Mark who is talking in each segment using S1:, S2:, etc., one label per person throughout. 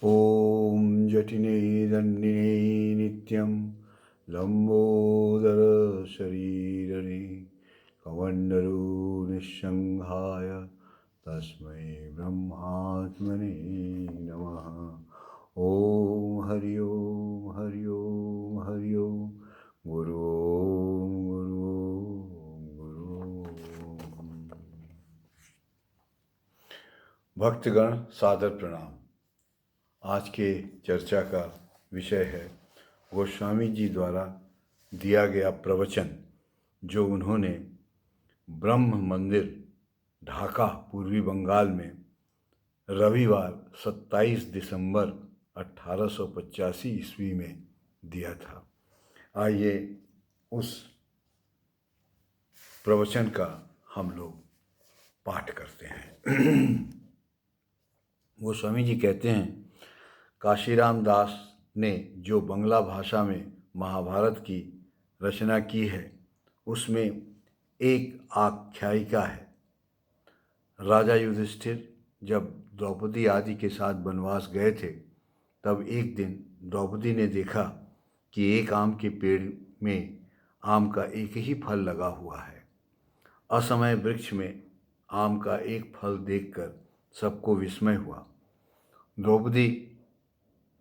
S1: ॐ जटिने दण्डिने नित्यं लम्बोदरशरीरने कमण्डलो निःसंहाय तस्मै ब्रह्मात्मने नमः। ॐ हरि ओम हरि ओम हरि ओम। गुरु ओम गुरु ओम गुरु ओम। भक्तगण सादर प्रणाम। आज के चर्चा का विषय है गोस्वामी जी द्वारा दिया गया प्रवचन, जो उन्होंने ब्रह्म मंदिर ढाका पूर्वी बंगाल में रविवार 27 दिसंबर 1885 ईस्वी में दिया था। आइए उस प्रवचन का हम लोग पाठ करते हैं। गोस्वामी जी कहते हैं, काशीराम दास ने जो बंगला भाषा में महाभारत की रचना की है, उसमें एक आख्यायिका है। राजा युधिष्ठिर जब द्रौपदी आदि के साथ वनवास गए थे, तब एक दिन द्रौपदी ने देखा कि एक आम के पेड़ में आम का एक ही फल लगा हुआ है। असमय वृक्ष में आम का एक फल देखकर सबको विस्मय हुआ। द्रौपदी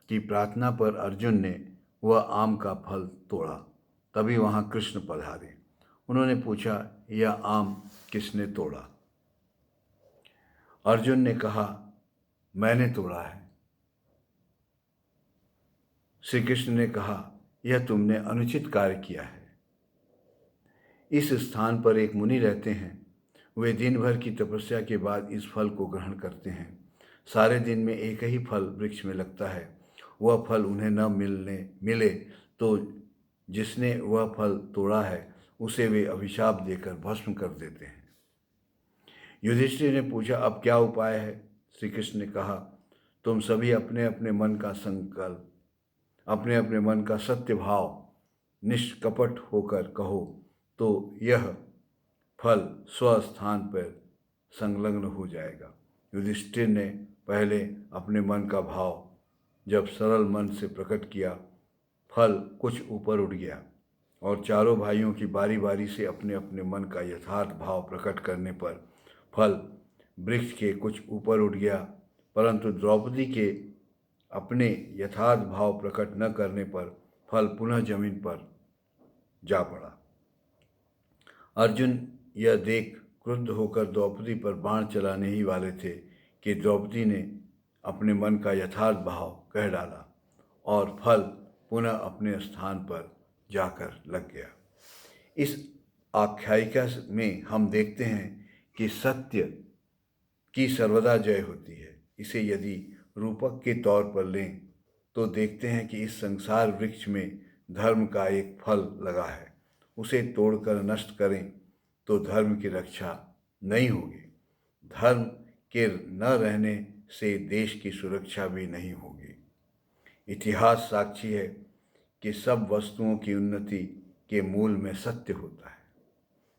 S1: की प्रार्थना पर अर्जुन ने वह आम का फल तोड़ा। तभी वहाँ कृष्ण पधारे। उन्होंने पूछा, यह आम किसने तोड़ा? अर्जुन ने कहा, मैंने तोड़ा है। श्री कृष्ण ने कहा, यह तुमने अनुचित कार्य किया है। इस स्थान पर एक मुनि रहते हैं। वे दिन भर की तपस्या के बाद इस फल को ग्रहण करते हैं। सारे दिन में एक ही फल वृक्ष में लगता है। वह फल उन्हें न मिले तो जिसने वह फल तोड़ा है उसे वे अभिशाप देकर भस्म कर देते हैं। युधिष्ठिर ने पूछा, अब क्या उपाय है? श्री कृष्ण ने कहा, तुम सभी अपने अपने मन का संकल्प, अपने अपने मन का सत्य भाव निष्कपट होकर कहो, तो यह फल स्वस्थान पर संलग्न हो जाएगा। युधिष्ठिर ने पहले अपने मन का भाव जब सरल मन से प्रकट किया, फल कुछ ऊपर उठ गया और चारों भाइयों की बारी बारी से अपने अपने मन का यथार्थ भाव प्रकट करने पर फल वृक्ष के कुछ ऊपर उठ गया, परंतु द्रौपदी के अपने यथार्थ भाव प्रकट न करने पर फल पुनः जमीन पर जा पड़ा। अर्जुन यह देख क्रुद्ध होकर द्रौपदी पर बाण चलाने ही वाले थे कि द्रौपदी ने अपने मन का यथार्थ भाव कह डाला और फल पुनः अपने स्थान पर जाकर लग गया। इस आख्यायिका में हम देखते हैं कि सत्य की सर्वदा जय होती है। इसे यदि रूपक के तौर पर लें तो देखते हैं कि इस संसार वृक्ष में धर्म का एक फल लगा है। उसे तोड़कर नष्ट करें तो धर्म की रक्षा नहीं होगी। धर्म के न रहने से देश की सुरक्षा भी नहीं होगी। इतिहास साक्षी है कि सब वस्तुओं की उन्नति के मूल में सत्य होता है।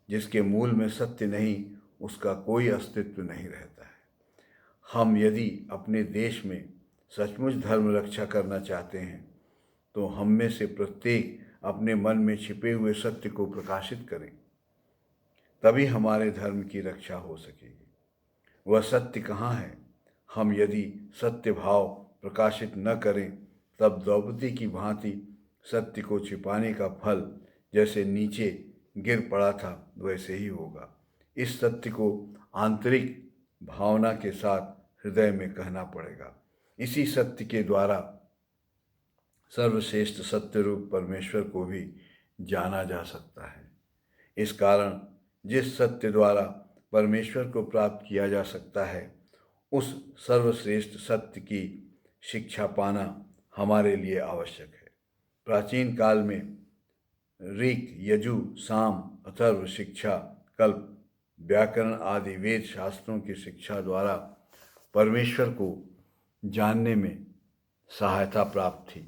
S1: जिसके मूल में सत्य नहीं, उसका कोई अस्तित्व नहीं रहता है। हम यदि अपने देश में सचमुच धर्म रक्षा करना चाहते हैं तो हम में से प्रत्येक अपने मन में छिपे हुए सत्य को प्रकाशित करें, तभी हमारे धर्म की रक्षा हो सकेगी। वह सत्य कहाँ है? हम यदि सत्य भाव प्रकाशित न करें, तब द्रौपदी की भांति सत्य को छिपाने का फल जैसे नीचे गिर पड़ा था वैसे ही होगा। इस सत्य को आंतरिक भावना के साथ हृदय में कहना पड़ेगा। इसी सत्य के द्वारा सर्वश्रेष्ठ सत्य रूप परमेश्वर को भी जाना जा सकता है। इस कारण जिस सत्य द्वारा परमेश्वर को प्राप्त किया जा सकता है, उस सर्वश्रेष्ठ सत्य की शिक्षा पाना हमारे लिए आवश्यक है। प्राचीन काल में ऋक, यजु, साम, अथर्व, शिक्षा, कल्प, व्याकरण आदि वेद शास्त्रों की शिक्षा द्वारा परमेश्वर को जानने में सहायता प्राप्त थी।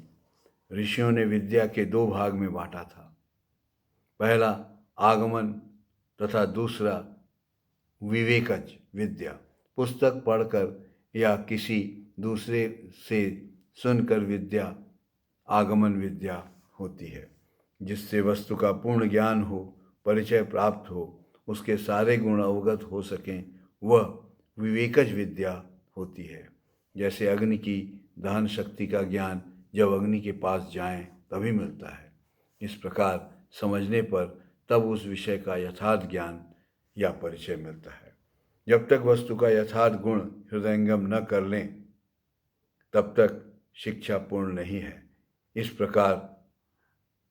S1: ऋषियों ने विद्या के दो भाग में बांटा था। पहला आगमन तथा दूसरा विवेकज विद्या। पुस्तक पढ़कर या किसी दूसरे से सुनकर विद्या आगमन विद्या होती है। जिससे वस्तु का पूर्ण ज्ञान हो, परिचय प्राप्त हो, उसके सारे गुण अवगत हो सकें, वह विवेकज विद्या होती है। जैसे अग्नि की दहन शक्ति का ज्ञान जब अग्नि के पास जाएं तभी मिलता है, इस प्रकार समझने पर तब उस विषय का यथार्थ ज्ञान या परिचय मिलता है। जब तक वस्तु का यथार्थ गुण हृदयंगम न कर लें तब तक शिक्षा पूर्ण नहीं है। इस प्रकार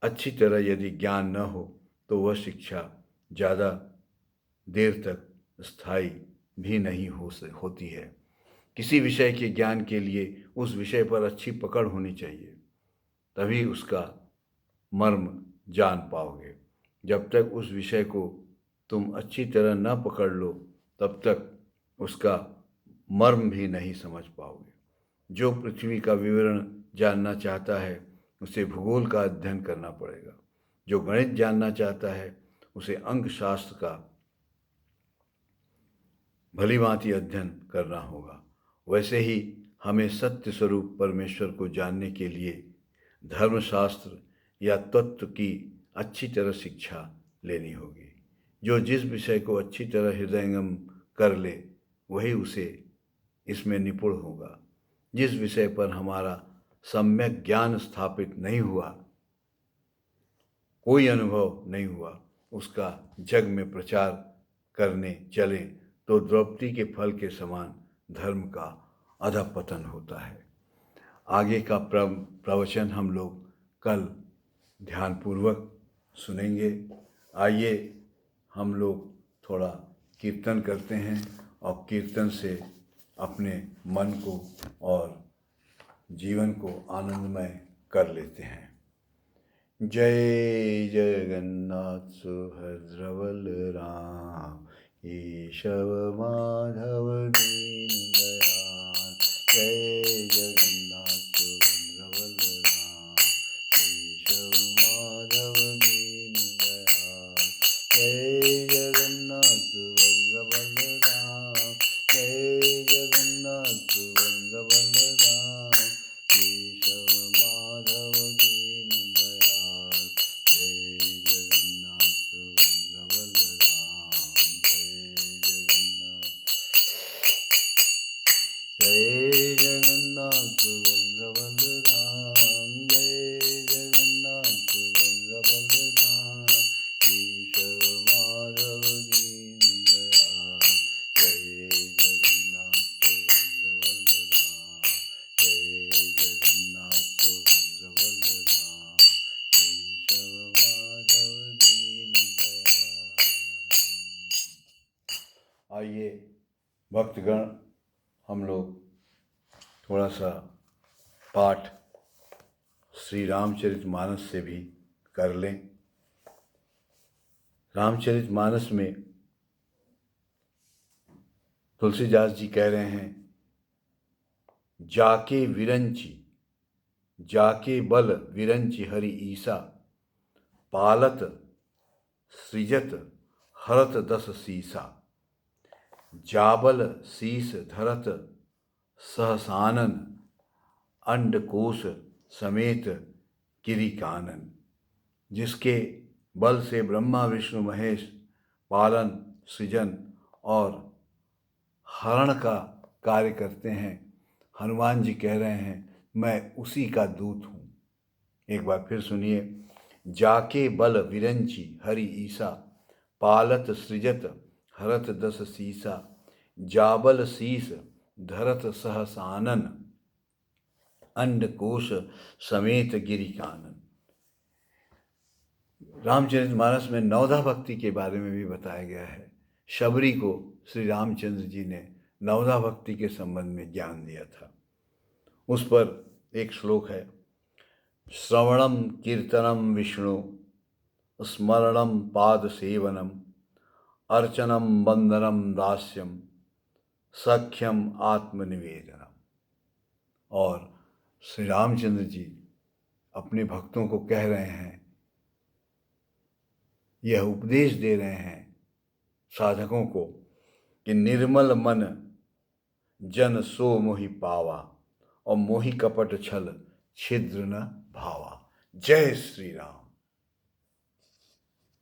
S1: अच्छी तरह यदि ज्ञान न हो तो वह शिक्षा ज़्यादा देर तक स्थायी भी नहीं होती है। किसी विषय के ज्ञान के लिए उस विषय पर अच्छी पकड़ होनी चाहिए, तभी उसका मर्म जान पाओगे। जब तक उस विषय को तुम अच्छी तरह न पकड़ लो तब तक उसका मर्म भी नहीं समझ पाओगे। जो पृथ्वी का विवरण जानना चाहता है उसे भूगोल का अध्ययन करना पड़ेगा। जो गणित जानना चाहता है उसे अंक शास्त्र का भलीभांति अध्ययन करना होगा। वैसे ही हमें सत्य स्वरूप परमेश्वर को जानने के लिए धर्मशास्त्र या तत्व की अच्छी तरह शिक्षा लेनी होगी। जो जिस विषय को अच्छी तरह हृदयंगम कर ले वही उसे इसमें निपुण होगा। जिस विषय पर हमारा सम्यक ज्ञान स्थापित नहीं हुआ, कोई अनुभव नहीं हुआ, उसका जग में प्रचार करने चले तो द्रौपदी के फल के समान धर्म का अधःपतन होता है। आगे का प्रवचन हम लोग कल ध्यानपूर्वक सुनेंगे। आइए हम लोग थोड़ा कीर्तन करते हैं और कीर्तन से अपने मन को और जीवन को आनंदमय कर लेते हैं। जय जगन्नाथ सुभद्र बलराम, केशव माधव दीन दयाल। जय जगन्नाथ सुभद्र बलराम, केशव माधव दीन दयाल। जय जगन्नाथ सुभद्र बलराम, जय जगन्नाथ सुभद्र बलराम, केशव माधव दीन दयाल। जय जगन्नाथ सुभद्र बलराम, जय जगन्नाथ सुभद्र बलराम, जय जगन्नाथ सुभद्र बलराम, केशव माधव दीन दयाल। जय जगन्नाथ सुभद्र बलराम, जय जगन्नाथ सुभद्र बलराम, केशव माधव दीन दयाल। आइए भक्तगण, हम लोग थोड़ा सा पाठ श्री रामचरितमानस से भी कर लें। रामचरितमानस में तुलसीदास जी कह रहे हैं, जाके विरंची, जाके बल विरंची हरि ईसा, पालत सृजत हरत दस सीसा। जाबल शीस धरत सहसानन, अंडकोश समेत गिरि कानन। जिसके बल से ब्रह्मा विष्णु महेश पालन, सृजन और हरण का कार्य करते हैं, हनुमान जी कह रहे हैं मैं उसी का दूत हूँ। एक बार फिर सुनिए। जाके बल विरंची हरि ईसा, पालत सृजत हरत दस सीसा। जाबल शीस धरत सहसानन, अंडकोश समेत गिरि कानन। रामचरितमानस में नवधा भक्ति के बारे में भी बताया गया है। शबरी को श्री रामचंद्र जी ने नवधा भक्ति के संबंध में ज्ञान दिया था। उस पर एक श्लोक है, श्रवणम कीर्तनम विष्णु, स्मरणम पाद सेवनम, अर्चनम वंदनम दास्यम, सख्यम आत्मनिवेदनम। और श्री रामचंद्र जी अपने भक्तों को कह रहे हैं, यह उपदेश दे रहे हैं साधकों को कि निर्मल मन जन सो मोहि पावा, और मोहि कपट छल छिद्र न भावा। जय श्री राम।